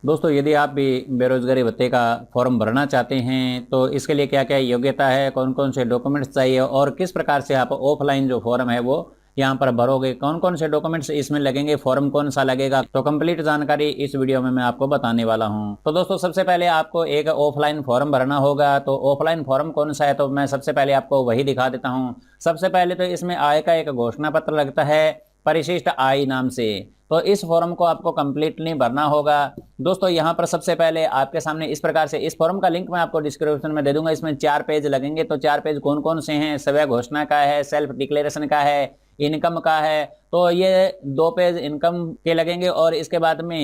दोस्तों यदि आप भी बेरोजगारी भत्ते का फॉर्म भरना चाहते हैं तो इसके लिए क्या क्या योग्यता है, कौन कौन से डॉक्यूमेंट्स चाहिए और किस प्रकार से आप ऑफलाइन जो फॉर्म है वो यहाँ पर भरोगे, कौन कौन से डॉक्यूमेंट्स इसमें लगेंगे, फॉर्म कौन सा लगेगा, तो कंप्लीट जानकारी इस वीडियो में मैं आपको बताने वाला हूँ। तो दोस्तों सबसे पहले आपको एक ऑफलाइन फॉर्म भरना होगा। तो ऑफलाइन फॉर्म कौन सा है, तो मैं सबसे पहले आपको वही दिखा देता हूँ। सबसे पहले तो इसमें आय का एक घोषणा पत्र लगता है परिशिष्ट आय नाम से। तो इस फॉर्म को आपको कंप्लीटली भरना होगा। दोस्तों यहाँ पर सबसे पहले आपके सामने इस प्रकार से, इस फॉर्म का लिंक मैं आपको डिस्क्रिप्शन में दे दूंगा। इसमें 4 पेज लगेंगे। तो 4 पेज कौन कौन से हैं, स्वयं घोषणा का है, सेल्फ डिक्लेरेशन का है, इनकम का है। तो ये 2 पेज इनकम के लगेंगे और इसके बाद में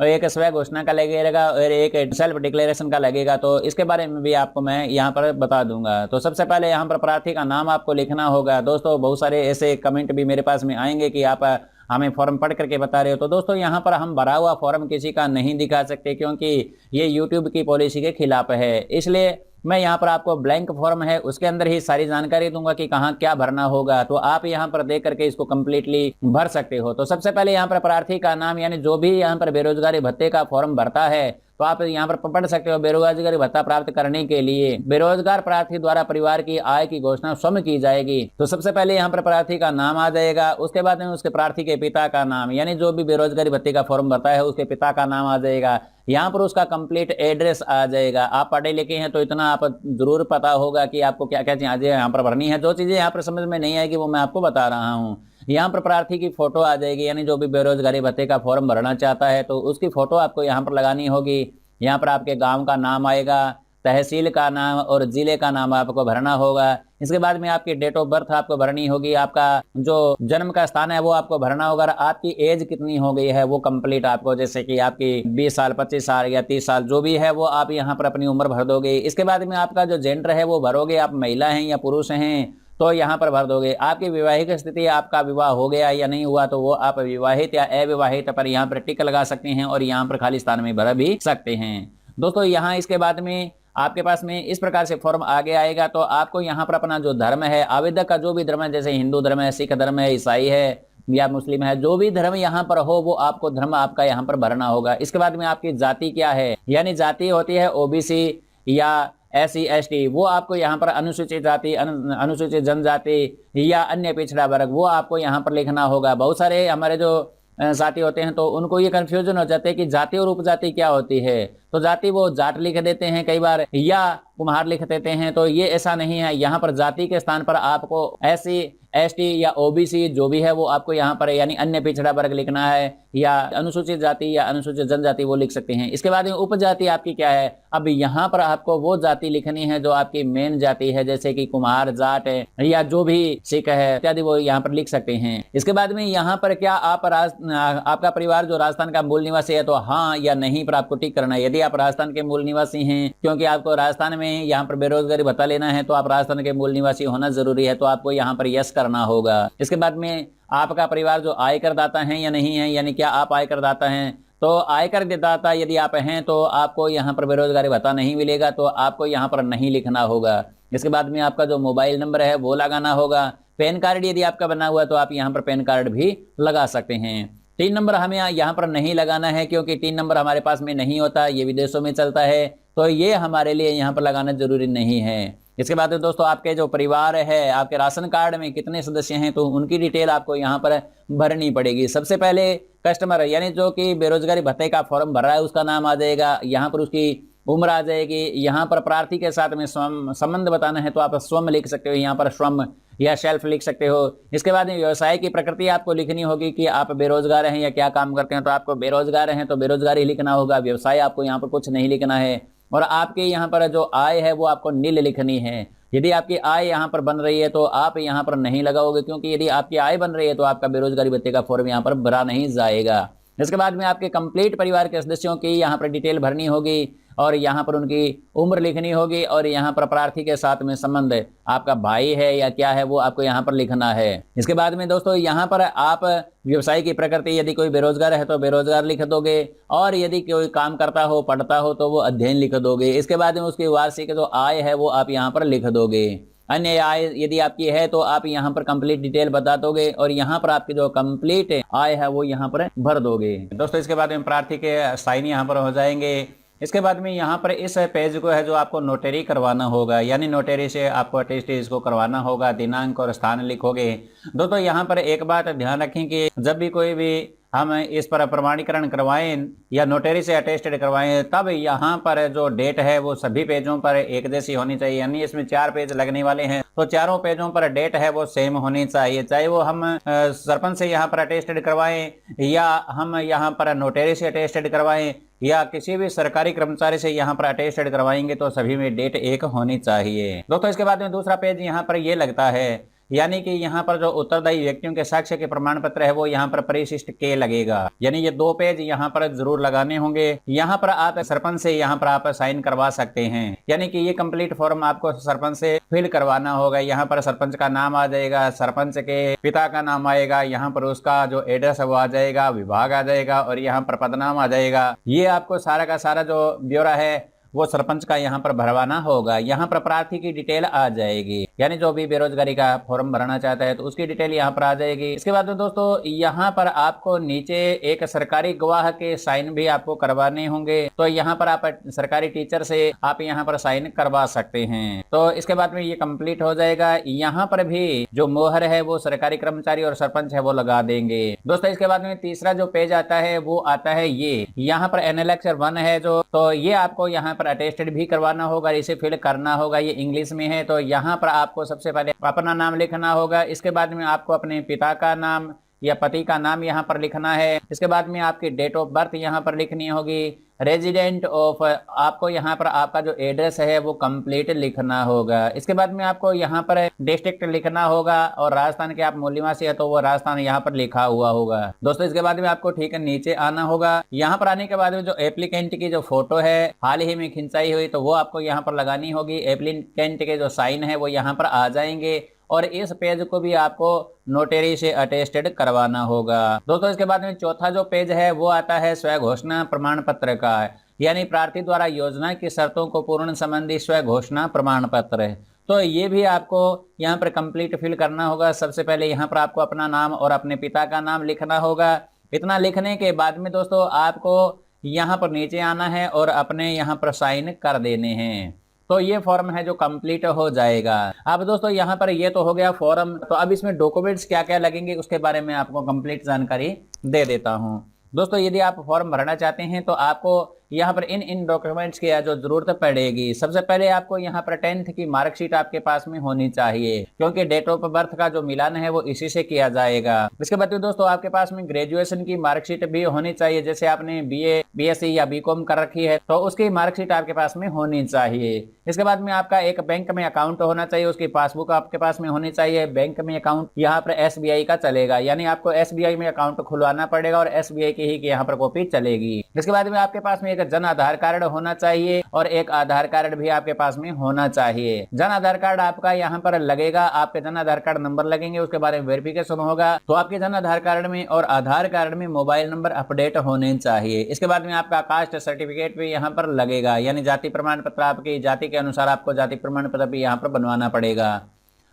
एक स्वयं घोषणा का लगेगा और एक सेल्फ डिक्लेरेशन का लगेगा। तो इसके बारे में भी आपको मैं यहाँ पर बता दूंगा। तो सबसे पहले यहाँ पर प्रार्थी का नाम आपको लिखना होगा। दोस्तों बहुत सारे ऐसे कमेंट भी मेरे पास में आएंगे कि आप हमें फॉर्म पढ़ करके बता रहे हो। तो दोस्तों यहाँ पर हम भरा हुआ फॉर्म किसी का नहीं दिखा सकते क्योंकि ये यूट्यूब की पॉलिसी के खिलाफ है। इसलिए मैं यहाँ पर आपको ब्लैंक फॉर्म है उसके अंदर ही सारी जानकारी दूंगा कि कहाँ क्या भरना होगा। तो आप यहाँ पर देख करके इसको कंप्लीटली भर सकते हो। तो सबसे पहले यहाँ पर प्रार्थी का नाम, यानी जो भी यहाँ पर बेरोजगारी भत्ते का फॉर्म भरता है तो आप यहाँ पर पढ़ सकते हो। बेरोजगारी भत्ता प्राप्त करने के लिए बेरोजगार प्रार्थी द्वारा परिवार की आय की घोषणा स्वयं की जाएगी। तो सबसे पहले यहाँ पर प्रार्थी का नाम आ जाएगा। उसके बाद में उसके प्रार्थी के पिता का नाम, यानी जो भी बेरोजगारी भत्ते का फॉर्म भरता है उसके पिता का नाम आ जाएगा। यहाँ पर उसका कंप्लीट एड्रेस आ जाएगा। आप पढ़े लिखे हैं तो इतना आप जरूर पता होगा कि आपको क्या क्या चीजें यहाँ पर भरनी है। जो चीजें यहाँ पर समझ में नहीं आएगी वो मैं आपको बता रहा हूँ। यहाँ पर प्रार्थी की फोटो आ जाएगी, यानी जो भी बेरोजगारी भत्ते का फॉर्म भरना चाहता है तो उसकी फोटो आपको यहाँ पर लगानी होगी। यहाँ पर आपके गांव का नाम आएगा, तहसील का नाम और जिले का नाम आपको भरना होगा। इसके बाद में आपकी डेट ऑफ बर्थ आपको भरनी होगी, आपका जो जन्म का स्थान है वो आपको भरना होगा। आपकी एज कितनी हो गई है वो कंप्लीट आपको, जैसे कि आपकी 20 साल 25 साल या 30 साल जो भी है वो आप यहाँ पर अपनी उम्र भर दोगे। इसके बाद में आपका जो जेंडर है वो भरोगे, आप महिला हैं या पुरुष हैं तो यहाँ पर भर दोगे। आपकी विवाहिक स्थिति, आपका विवाह हो गया या नहीं हुआ तो वो आप विवाहित या अविवाहित पर यहाँ पर टिक लगा सकते हैं और यहाँ पर खाली स्थान में भर भी सकते हैं। दोस्तों यहाँ इसके बाद में आपके पास में इस प्रकार से फॉर्म आगे आएगा। तो आपको यहाँ पर अपना जो धर्म है, आवेदक का जो भी धर्म है, जैसे हिंदू धर्म है, सिख धर्म है, ईसाई है या मुस्लिम है, जो भी धर्म यहाँ पर हो वो आपको धर्म आपका यहाँ पर भरना होगा। इसके बाद में आपकी जाति क्या है, यानी जाति होती है ओबीसी या SC ST, वो आपको यहाँ पर अनुसूचित जाति, अनुसूचित जनजाति या अन्य पिछड़ा वर्ग वो आपको यहाँ पर लिखना होगा। बहुत सारे हमारे जो साथी होते हैं तो उनको ये कंफ्यूजन हो जाते हैं कि जाति और उपजाति क्या होती है। तो जाति वो जाट लिख देते हैं कई बार या कुम्हार लिख देते हैं, तो ये ऐसा नहीं है। यहाँ पर जाति के स्थान पर आपको SC ST या OBC जो भी है वो आपको यहाँ पर, यानी अन्य पिछड़ा वर्ग लिखना है या अनुसूचित जाति या अनुसूचित जनजाति वो लिख सकते हैं। इसके बाद में उपजाति आपकी क्या है, अब यहाँ पर आपको वो जाति लिखनी है जो आपकी मेन जाति है, जैसे कि कुम्हार, जाट है या जो भी सिख है इत्यादि वो यहाँ पर लिख सकते हैं। इसके बाद में यहाँ पर क्या आपका परिवार जो राजस्थान का मूल निवासी है तो हाँ या नहीं पर आपको टिक करना है। यदि आप राजस्थान के मूल निवासी हैं, क्योंकि आपको राजस्थान में यहाँ पर बेरोजगारी भत्ता लेना है तो आप राजस्थान के मूल निवासी होना जरूरी है, तो आपको यहाँ पर यस करना होगा। इसके बाद में आपका परिवार जो आयकर दाता है या नहीं है, यानी क्या आप आयकर दाता हैं, तो आयकर दाता यदि आप हैं तो आपको यहाँ पर बेरोजगारी भत्ता नहीं मिलेगा, तो आपको यहाँ पर नहीं लिखना होगा। इसके बाद में आपका जो मोबाइल नंबर है वो लगाना होगा। पैन कार्ड यदि आपका बना हुआ है तो आप यहाँ पर पैन कार्ड भी लगा सकते हैं। 3 नंबर हमें यहाँ पर नहीं लगाना है क्योंकि 3 नंबर हमारे पास में नहीं होता, ये विदेशों में चलता है, तो ये हमारे लिए यहाँ पर लगाना जरूरी नहीं है। इसके बाद दोस्तों आपके जो परिवार है, आपके राशन कार्ड में कितने सदस्य हैं तो उनकी डिटेल आपको यहाँ पर भरनी पड़ेगी। सबसे पहले कस्टमर, यानी जो कि बेरोजगारी भत्ते का फॉर्म भर रहा है उसका नाम आ जाएगा, यहाँ पर उसकी उम्र आ जाएगी। यहाँ पर प्रार्थी के साथ में संबंध बताना है तो आप स्वयं लिख सकते हो, यहाँ पर स्वयं या सेल्फ लिख सकते हो। इसके बाद में व्यवसाय की प्रकृति आपको लिखनी होगी कि आप बेरोजगार हैं या क्या काम करते हैं, तो आपको बेरोजगार हैं तो बेरोजगार ही लिखना होगा, व्यवसाय आपको यहाँ पर कुछ नहीं लिखना है। और आपके यहाँ पर जो आय है वो आपको नील लिखनी है। यदि आपकी आय यहाँ पर बन रही है तो आप यहाँ पर नहीं लगाओगे, क्योंकि यदि आपकी आय बन रही है तो आपका बेरोजगारी भत्ते का फॉर्म यहाँ पर भरा नहीं जाएगा। इसके बाद में आपके कंप्लीट परिवार के सदस्यों की यहाँ पर डिटेल भरनी होगी और यहाँ पर उनकी उम्र लिखनी होगी और यहाँ पर प्रार्थी के साथ में संबंध, आपका भाई है या क्या है वो आपको यहाँ पर लिखना है। इसके बाद में दोस्तों यहाँ पर आप व्यवसाय की प्रकृति, यदि कोई बेरोजगार है तो बेरोजगार लिख दोगे और यदि कोई काम करता हो पढ़ता हो तो वो अध्ययन लिख दोगे। इसके बाद में उसकी वार्षिक जो आय है वो आप यहाँ पर लिख दोगे। अन्य आय यदि आपकी है तो आप यहाँ पर कंप्लीट डिटेल बता दोगे और यहाँ पर आपकी जो कंप्लीट आय है वो यहाँ पर भर दोगे। दोस्तों इसके बाद में प्रार्थी के साइन यहाँ पर हो जाएंगे। इसके बाद में यहाँ पर इस पेज को है जो आपको नोटरी करवाना होगा, यानी नोटरी से आपको अटेस्ट इसको करवाना होगा, दिनांक और स्थान लिखोगे। दोस्तों यहाँ पर एक बात ध्यान रखें कि जब भी कोई भी हम इस पर प्रमाणीकरण करवाएं या नोटरी से अटेस्टेड करवाएं, तब यहाँ पर जो डेट है वो सभी पेजों पर एक जैसी होनी चाहिए। यानी इसमें 4 पेज लगने वाले हैं तो चारों पेजों पर डेट है वो सेम होनी चाहिए, चाहे वो हम सरपंच से यहाँ पर अटेस्टेड करवाएं या हम यहाँ पर नोटरी से अटेस्टेड करवाएं या किसी भी सरकारी कर्मचारी से यहाँ पर अटेस्टेड करवाएंगे तो सभी में डेट एक होनी चाहिए। दोस्तों इसके बाद में दूसरा पेज यहाँ पर ये लगता है, यानी कि यहाँ पर जो उत्तरदायी व्यक्तियों के साक्ष्य के प्रमाण पत्र है वो यहाँ पर परिशिष्ट के लगेगा। यानी ये 2 पेज यहाँ पर जरूर लगाने होंगे। यहाँ पर आप सरपंच से यहाँ पर आप साइन करवा सकते हैं, यानी कि ये कंप्लीट फॉर्म आपको सरपंच से फिल करवाना होगा। यहाँ पर सरपंच का नाम आ जाएगा, सरपंच के पिता का नाम आएगा, यहाँ पर उसका जो एड्रेस है वो आ जाएगा, विभाग आ जाएगा और यहाँ पर पदनाम आ जाएगा। ये आपको सारा का सारा जो ब्यौरा है वो सरपंच का यहाँ पर भरवाना होगा। यहाँ पर प्रार्थी की डिटेल आ जाएगी, यानी जो भी बेरोजगारी का फॉर्म भरना चाहता है तो उसकी डिटेल यहाँ पर आ जाएगी। इसके बाद में दोस्तों यहाँ पर आपको नीचे एक सरकारी गवाह के साइन भी आपको करवाने होंगे, तो यहाँ पर आप सरकारी टीचर से आप यहाँ पर साइन करवा सकते हैं। तो इसके बाद में ये कंप्लीट हो जाएगा। यहाँ पर भी जो मोहर है वो सरकारी कर्मचारी और सरपंच है वो लगा देंगे। दोस्तों इसके बाद में तीसरा जो पेज आता है वो आता है ये, यहाँ पर एनेलेक्स 1 है जो, तो ये आपको यहाँ पर अटेस्टेड भी करवाना होगा, इसे फिल करना होगा। ये इंग्लिश में है तो यहाँ पर आपको सबसे पहले अपना नाम लिखना होगा। इसके बाद में आपको अपने पिता का नाम या पति का नाम यहाँ पर लिखना है। इसके बाद में आपकी डेट ऑफ बर्थ यहाँ पर लिखनी होगी। रेजिडेंट ऑफ आपको यहाँ पर आपका जो एड्रेस है वो कंप्लीट लिखना होगा। इसके बाद में आपको यहाँ पर डिस्ट्रिक्ट लिखना होगा और राजस्थान के आप मूल निवासी है तो वो राजस्थान यहाँ पर लिखा हुआ होगा। दोस्तों इसके बाद में आपको ठीक है नीचे आना होगा। यहाँ पर आने के बाद में जो एप्लीकेंट की जो फोटो है हाल ही में खिंचाई हुई तो वो आपको यहाँ पर लगानी होगी। एप्लीकेंट के जो साइन है वो यहाँ पर आ जाएंगे और इस पेज को भी आपको नोटरी से अटेस्टेड करवाना होगा। दोस्तों इसके बाद में चौथा जो पेज है वो आता है स्व घोषणा प्रमाण पत्र का, यानी प्रार्थी द्वारा योजना की शर्तों को पूर्ण संबंधी स्व घोषणा प्रमाण पत्र। तो ये भी आपको यहाँ पर कंप्लीट फिल करना होगा। सबसे पहले यहाँ पर आपको अपना नाम और अपने पिता का नाम लिखना होगा। इतना लिखने के बाद में दोस्तों आपको यहाँ पर नीचे आना है और अपने यहाँ पर साइन कर देने हैं। तो ये फॉर्म है जो कंप्लीट हो जाएगा। अब दोस्तों यहाँ पर ये तो हो गया फॉर्म, तो अब इसमें डॉक्यूमेंट्स क्या क्या लगेंगे उसके बारे में आपको कंप्लीट जानकारी दे देता हूँ। दोस्तों यदि आप फॉर्म भरना चाहते हैं तो आपको यहाँ पर इन डॉक्यूमेंट्स की जो जरूरत पड़ेगी। सबसे पहले आपको यहाँ पर 10th की मार्कशीट आपके पास में होनी चाहिए, क्योंकि डेट ऑफ बर्थ का जो मिलान है वो इसी से किया जाएगा। इसके बाद दोस्तों आपके पास में ग्रेजुएशन की मार्कशीट भी होनी चाहिए। जैसे आपने BA BSc या BCom कर रखी है तो उसकी मार्कशीट आपके पास में होनी चाहिए। इसके बाद में आपका एक बैंक में अकाउंट होना चाहिए, उसकी पासबुक आपके पास में होनी चाहिए। बैंक में अकाउंट यहाँ पर SBI का चलेगा, यानी आपको SBI में अकाउंट खुलवाना पड़ेगा और SBI की ही यहाँ पर कॉपी चलेगी। इसके बाद में आपके पास में एक जन आधार कार्ड होना चाहिए और एक आधार कार्ड भी आपके पास में होना चाहिए। जन आधार कार्ड आपका यहाँ पर लगेगा, आपके जन आधार कार्ड नंबर लगेंगे, उसके बारे में वेरिफिकेशन होगा। तो आपके जन आधार कार्ड में और आधार कार्ड में मोबाइल नंबर अपडेट होने चाहिए। इसके बाद में आपका कास्ट सर्टिफिकेट भी यहाँ पर लगेगा, यानी जाति प्रमाण पत्र आपकी जाति के अनुसार आपको जाति प्रमाण पत्र भी यहाँ पर बनवाना पड़ेगा।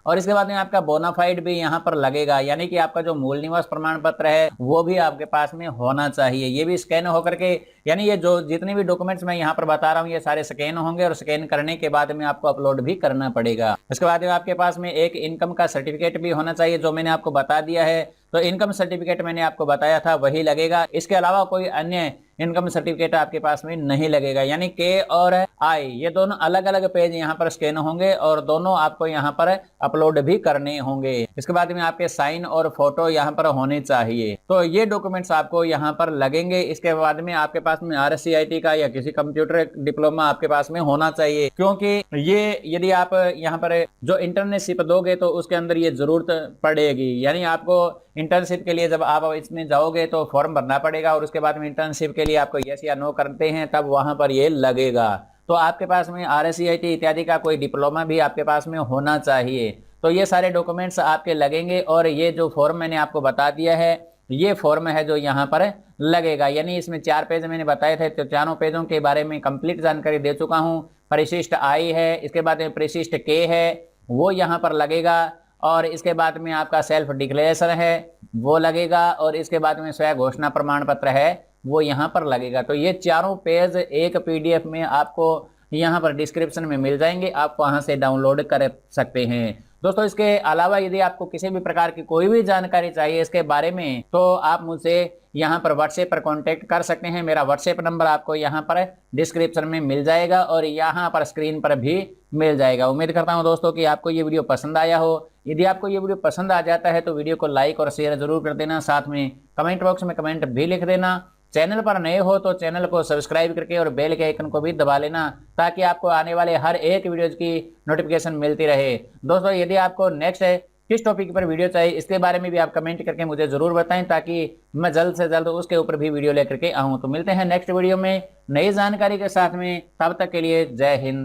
और इसके बाद में आपका बोनाफाइड भी यहाँ पर लगेगा, यानी कि आपका जो मूल निवास प्रमाण पत्र है वो भी आपके पास में होना चाहिए। ये भी स्कैन होकर के, यानी ये जो जितने भी डॉक्यूमेंट्स मैं यहाँ पर बता रहा हूँ ये सारे स्कैन होंगे और स्कैन करने के बाद में आपको अपलोड भी करना पड़ेगा। इसके बाद में आपके पास में एक इनकम का सर्टिफिकेट भी होना चाहिए, जो मैंने आपको बता दिया है। तो इनकम सर्टिफिकेट मैंने आपको बताया था वही लगेगा। इसके अलावा कोई अन्य इनकम सर्टिफिकेट आपके पास में नहीं लगेगा, यानी के और आई ये दोनों अलग अलग पेज यहाँ पर स्कैन होंगे और दोनों आपको यहाँ पर अपलोड भी करने होंगे। इसके बाद में आपके साइन और फोटो यहाँ पर होने चाहिए। तो ये डॉक्यूमेंट्स आपको यहाँ पर लगेंगे। इसके बाद में आपके पास में RSCIT का या किसी कंप्यूटर डिप्लोमा आपके पास में होना चाहिए, क्योंकि ये यदि आप यहाँ पर जो इंटर्नशिप दोगे तो उसके अंदर ये जरूरत पड़ेगी। यानी आपको इंटर्नशिप के लिए जब आप इसमें जाओगे तो फॉर्म भरना पड़ेगा और उसके बाद में इंटर्नशिप के लिए आपको यस या नो करते हैं तब वहां पर ये लगेगा। तो आपके पास में RSCIT इत्यादि का कोई डिप्लोमा भी आपके पास में होना चाहिए। तो ये सारे डॉक्यूमेंट्स आपके लगेंगे और ये जो फॉर्म मैंने आपको बता दिया है ये फॉर्म है जो यहाँ पर लगेगा। यानी इसमें 4 पेज मैंने बताए थे, तो चारों पेजों के बारे में कंप्लीट जानकारी दे चुका हूँ। परिशिष्ट आई है, इसके बाद में परिशिष्ट के है, वो यहाँ पर लगेगा, और इसके बाद में आपका सेल्फ डिक्लेरेशन है वो लगेगा, और इसके बाद में स्वयं घोषणा प्रमाण पत्र है वो यहाँ पर लगेगा। तो ये चारों पेज एक पीडीएफ में आपको यहाँ पर डिस्क्रिप्शन में मिल जाएंगे, आप वहाँ से डाउनलोड कर सकते हैं। दोस्तों इसके अलावा यदि आपको किसी भी प्रकार की कोई भी जानकारी चाहिए इसके बारे में, तो आप मुझसे यहाँ पर व्हाट्सएप पर कांटेक्ट कर सकते हैं। मेरा व्हाट्सएप नंबर आपको यहाँ पर डिस्क्रिप्शन में मिल जाएगा और यहाँ पर स्क्रीन पर भी मिल जाएगा। उम्मीद करता हूँ दोस्तों कि आपको ये वीडियो पसंद आया हो। यदि आपको ये वीडियो पसंद आ जाता है तो वीडियो को लाइक और शेयर जरूर कर देना, साथ में कमेंट बॉक्स में कमेंट भी लिख देना। चैनल पर नए हो तो चैनल को सब्सक्राइब करके और बेल के आइकन को भी दबा लेना, ताकि आपको आने वाले हर एक वीडियोज की नोटिफिकेशन मिलती रहे। दोस्तों यदि आपको नेक्स्ट किस टॉपिक पर वीडियो चाहिए इसके बारे में भी आप कमेंट करके मुझे जरूर बताएं, ताकि मैं जल्द से जल्द उसके ऊपर भी वीडियो लेकर के आऊं। तो मिलते हैं नेक्स्ट वीडियो में नई जानकारी के साथ में, तब तक के लिए जय हिंद।